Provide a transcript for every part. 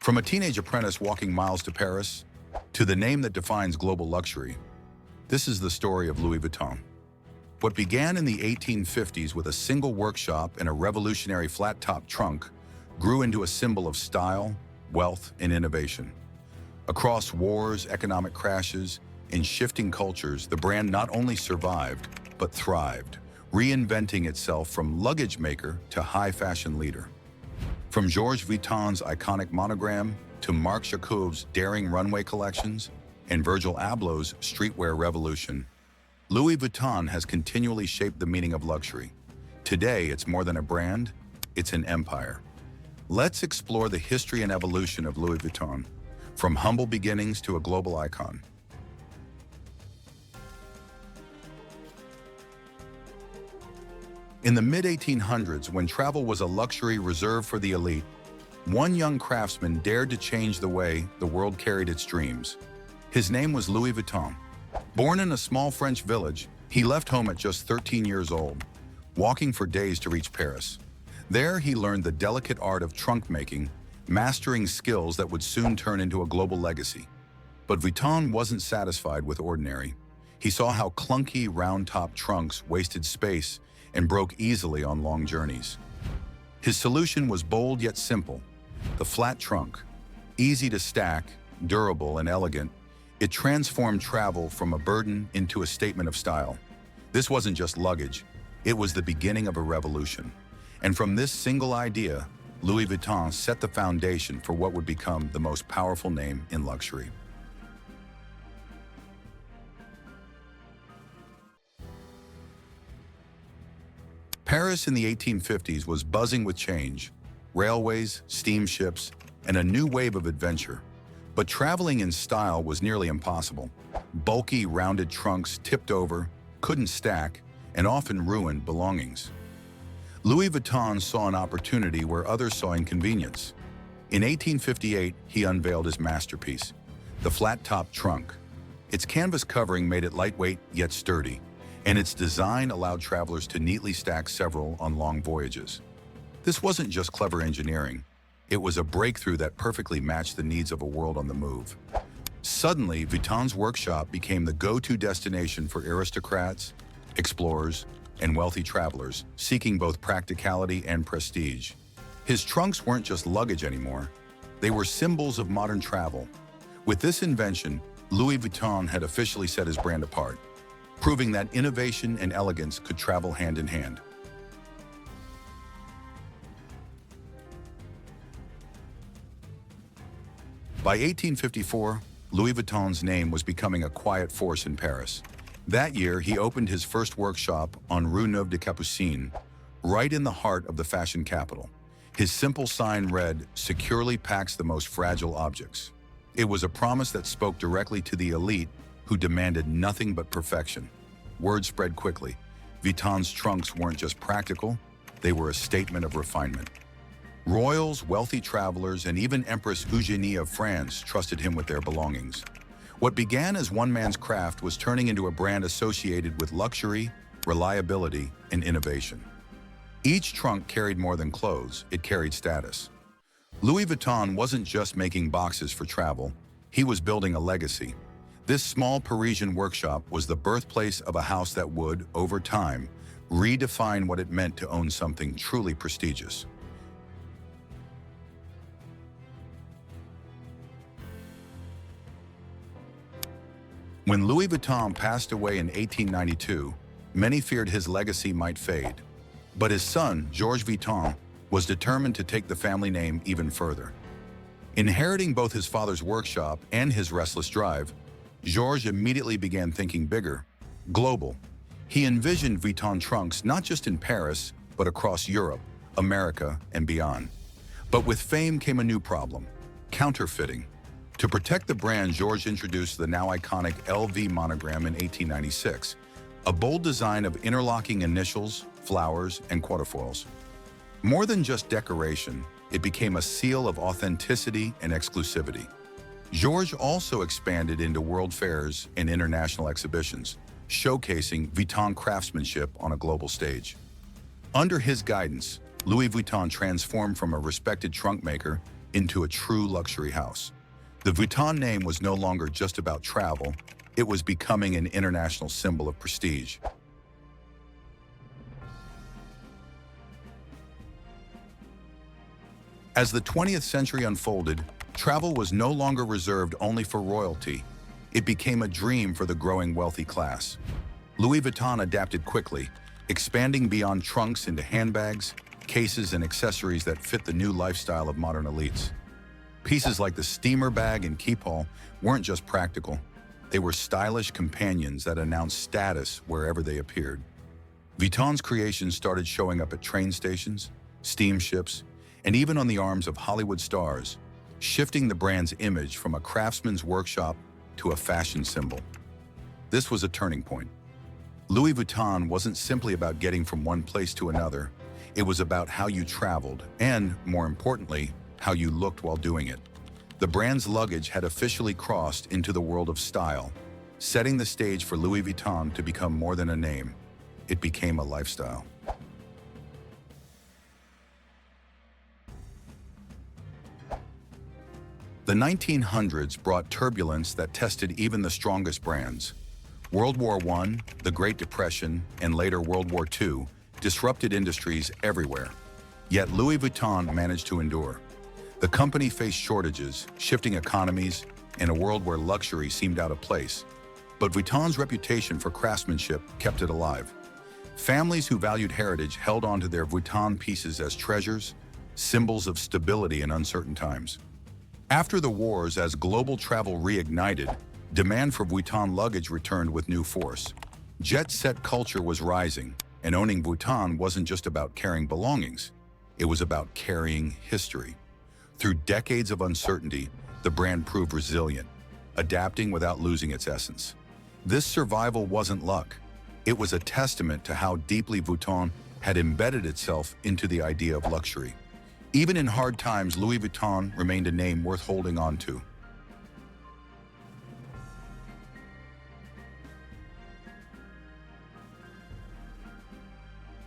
From a teenage apprentice walking miles to Paris, to the name that defines global luxury, this is the story of Louis Vuitton. What began in the 1850s with a single workshop and a revolutionary flat-top trunk grew into a symbol of style, wealth, and innovation. Across wars, economic crashes, and shifting cultures, the brand not only survived, but thrived, reinventing itself from luggage maker to high fashion leader. From Georges Vuitton's iconic monogram to Marc Jacobs' daring runway collections and Virgil Abloh's streetwear revolution, Louis Vuitton has continually shaped the meaning of luxury. Today, it's more than a brand, it's an empire. Let's explore the history and evolution of Louis Vuitton, from humble beginnings to a global icon. In the mid-1800s, when travel was a luxury reserved for the elite, one young craftsman dared to change the way the world carried its dreams. His name was Louis Vuitton. Born in a small French village, he left home at just 13 years old, walking for days to reach Paris. There, he learned the delicate art of trunk making, mastering skills that would soon turn into a global legacy. But Vuitton wasn't satisfied with ordinary. He saw how clunky, round-top trunks wasted space and broke easily on long journeys. His solution was bold yet simple: the flat trunk. Easy to stack, durable, and elegant, it transformed travel from a burden into a statement of style. This wasn't just luggage, it was the beginning of a revolution. And from this single idea, Louis Vuitton set the foundation for what would become the most powerful name in luxury. Paris in the 1850s was buzzing with change: railways, steamships, and a new wave of adventure. But traveling in style was nearly impossible. Bulky, rounded trunks tipped over, couldn't stack, and often ruined belongings. Louis Vuitton saw an opportunity where others saw inconvenience. In 1858, he unveiled his masterpiece, the flat-top trunk. Its canvas covering made it lightweight yet sturdy, and its design allowed travelers to neatly stack several on long voyages. This wasn't just clever engineering. It was a breakthrough that perfectly matched the needs of a world on the move. Suddenly, Vuitton's workshop became the go-to destination for aristocrats, explorers, and wealthy travelers seeking both practicality and prestige. His trunks weren't just luggage anymore. They were symbols of modern travel. With this invention, Louis Vuitton had officially set his brand apart, proving that innovation and elegance could travel hand in hand. By 1854, Louis Vuitton's name was becoming a quiet force in Paris. That year, he opened his first workshop on Rue Neuve des Capucines, right in the heart of the fashion capital. His simple sign read, "Securely packs the most fragile objects." It was a promise that spoke directly to the elite, who demanded nothing but perfection. Word spread quickly. Vuitton's trunks weren't just practical, they were a statement of refinement. Royals, wealthy travelers, and even Empress Eugénie of France trusted him with their belongings. What began as one man's craft was turning into a brand associated with luxury, reliability, and innovation. Each trunk carried more than clothes, it carried status. Louis Vuitton wasn't just making boxes for travel, he was building a legacy. This small Parisian workshop was the birthplace of a house that would, over time, redefine what it meant to own something truly prestigious. When Louis Vuitton passed away in 1892, many feared his legacy might fade. But his son, Georges Vuitton, was determined to take the family name even further. Inheriting both his father's workshop and his restless drive, Georges immediately began thinking bigger, global. He envisioned Vuitton trunks not just in Paris, but across Europe, America, and beyond. But with fame came a new problem: counterfeiting. To protect the brand, Georges introduced the now iconic LV monogram in 1896, a bold design of interlocking initials, flowers, and quatrefoils. More than just decoration, it became a seal of authenticity and exclusivity. Georges also expanded into world fairs and international exhibitions, showcasing Vuitton craftsmanship on a global stage. Under his guidance, Louis Vuitton transformed from a respected trunk maker into a true luxury house. The Vuitton name was no longer just about travel, it was becoming an international symbol of prestige. As the 20th century unfolded, travel was no longer reserved only for royalty. It became a dream for the growing wealthy class. Louis Vuitton adapted quickly, expanding beyond trunks into handbags, cases, and accessories that fit the new lifestyle of modern elites. Pieces like the steamer bag and keepall weren't just practical. They were stylish companions that announced status wherever they appeared. Vuitton's creations started showing up at train stations, steamships, and even on the arms of Hollywood stars, shifting the brand's image from a craftsman's workshop to a fashion symbol. This was a turning point. Louis Vuitton wasn't simply about getting from one place to another. It was about how you traveled and, more importantly, how you looked while doing it. The brand's luggage had officially crossed into the world of style, setting the stage for Louis Vuitton to become more than a name. It became a lifestyle. The 1900s brought turbulence that tested even the strongest brands. World War I, the Great Depression, and later World War II disrupted industries everywhere. Yet Louis Vuitton managed to endure. The company faced shortages, shifting economies, and a world where luxury seemed out of place. But Vuitton's reputation for craftsmanship kept it alive. Families who valued heritage held onto their Vuitton pieces as treasures, symbols of stability in uncertain times. After the wars, as global travel reignited, demand for Vuitton luggage returned with new force. Jet-set culture was rising, and owning Vuitton wasn't just about carrying belongings. It was about carrying history. Through decades of uncertainty, the brand proved resilient, adapting without losing its essence. This survival wasn't luck. It was a testament to how deeply Vuitton had embedded itself into the idea of luxury. Even in hard times, Louis Vuitton remained a name worth holding on to.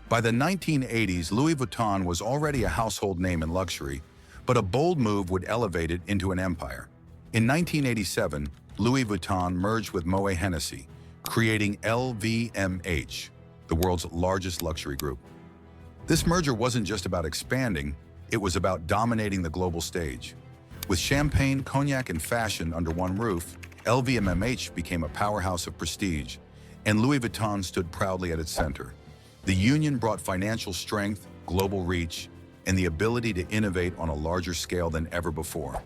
By the 1980s, Louis Vuitton was already a household name in luxury, but a bold move would elevate it into an empire. In 1987, Louis Vuitton merged with Moet Hennessy, creating LVMH, the world's largest luxury group. This merger wasn't just about expanding, it was about dominating the global stage. With champagne, cognac, and fashion under one roof, LVMH became a powerhouse of prestige, and Louis Vuitton stood proudly at its center. The union brought financial strength, global reach, and the ability to innovate on a larger scale than ever before.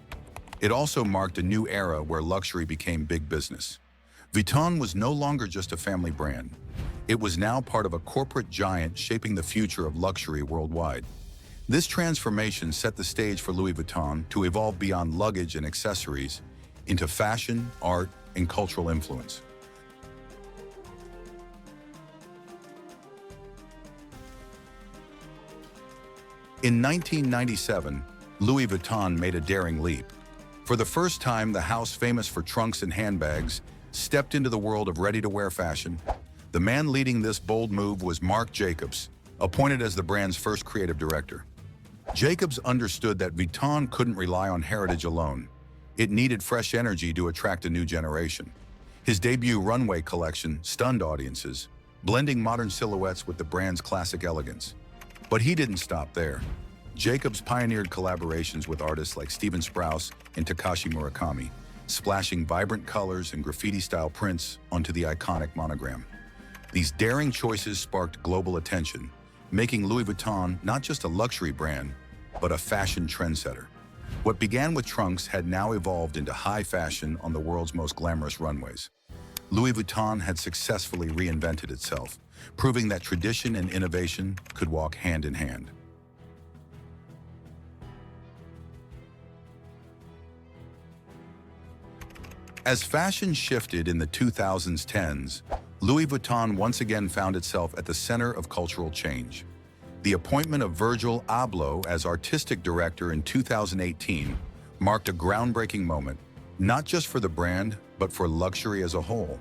It also marked a new era where luxury became big business. Vuitton was no longer just a family brand. It was now part of a corporate giant shaping the future of luxury worldwide. This transformation set the stage for Louis Vuitton to evolve beyond luggage and accessories into fashion, art, and cultural influence. In 1997, Louis Vuitton made a daring leap. For the first time, the house famous for trunks and handbags stepped into the world of ready-to-wear fashion. The man leading this bold move was Marc Jacobs, appointed as the brand's first creative director. Jacobs understood that Vuitton couldn't rely on heritage alone. It needed fresh energy to attract a new generation. His debut runway collection stunned audiences, blending modern silhouettes with the brand's classic elegance. But he didn't stop there. Jacobs pioneered collaborations with artists like Steven Sprouse and Takashi Murakami, splashing vibrant colors and graffiti-style prints onto the iconic monogram. These daring choices sparked global attention, making Louis Vuitton not just a luxury brand, but a fashion trendsetter. What began with trunks had now evolved into high fashion on the world's most glamorous runways. Louis Vuitton had successfully reinvented itself, proving that tradition and innovation could walk hand in hand. As fashion shifted in the 2010s, Louis Vuitton once again found itself at the center of cultural change. The appointment of Virgil Abloh as artistic director in 2018 marked a groundbreaking moment, not just for the brand, but for luxury as a whole.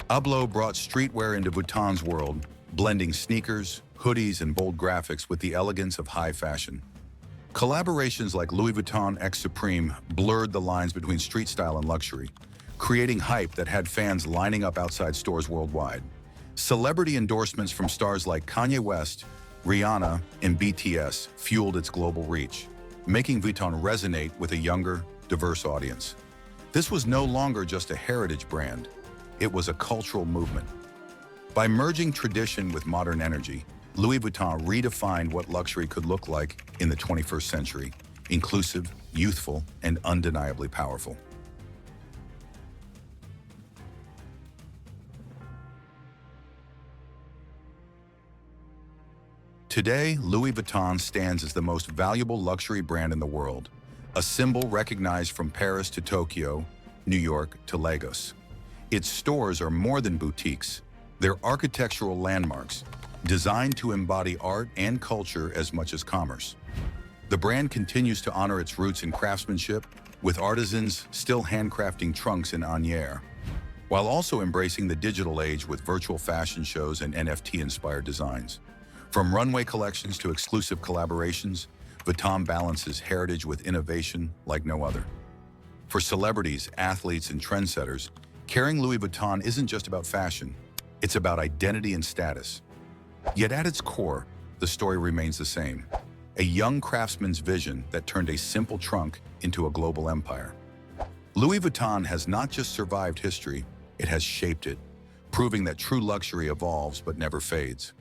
Abloh brought streetwear into Vuitton's world, blending sneakers, hoodies, and bold graphics with the elegance of high fashion. Collaborations like Louis Vuitton x Supreme blurred the lines between street style and luxury, creating hype that had fans lining up outside stores worldwide. Celebrity endorsements from stars like Kanye West, Rihanna, and BTS fueled its global reach, making Vuitton resonate with a younger, diverse audience. This was no longer just a heritage brand, it was a cultural movement. By merging tradition with modern energy, Louis Vuitton redefined what luxury could look like in the 21st century, inclusive, youthful, and undeniably powerful. Today, Louis Vuitton stands as the most valuable luxury brand in the world, a symbol recognized from Paris to Tokyo, New York to Lagos. Its stores are more than boutiques. They're architectural landmarks, designed to embody art and culture as much as commerce. The brand continues to honor its roots in craftsmanship, with artisans still handcrafting trunks in Agnières, while also embracing the digital age with virtual fashion shows and NFT-inspired designs. From runway collections to exclusive collaborations, Vuitton balances heritage with innovation like no other. For celebrities, athletes, and trendsetters, carrying Louis Vuitton isn't just about fashion, it's about identity and status. Yet at its core, the story remains the same. A young craftsman's vision that turned a simple trunk into a global empire. Louis Vuitton has not just survived history, it has shaped it, proving that true luxury evolves but never fades.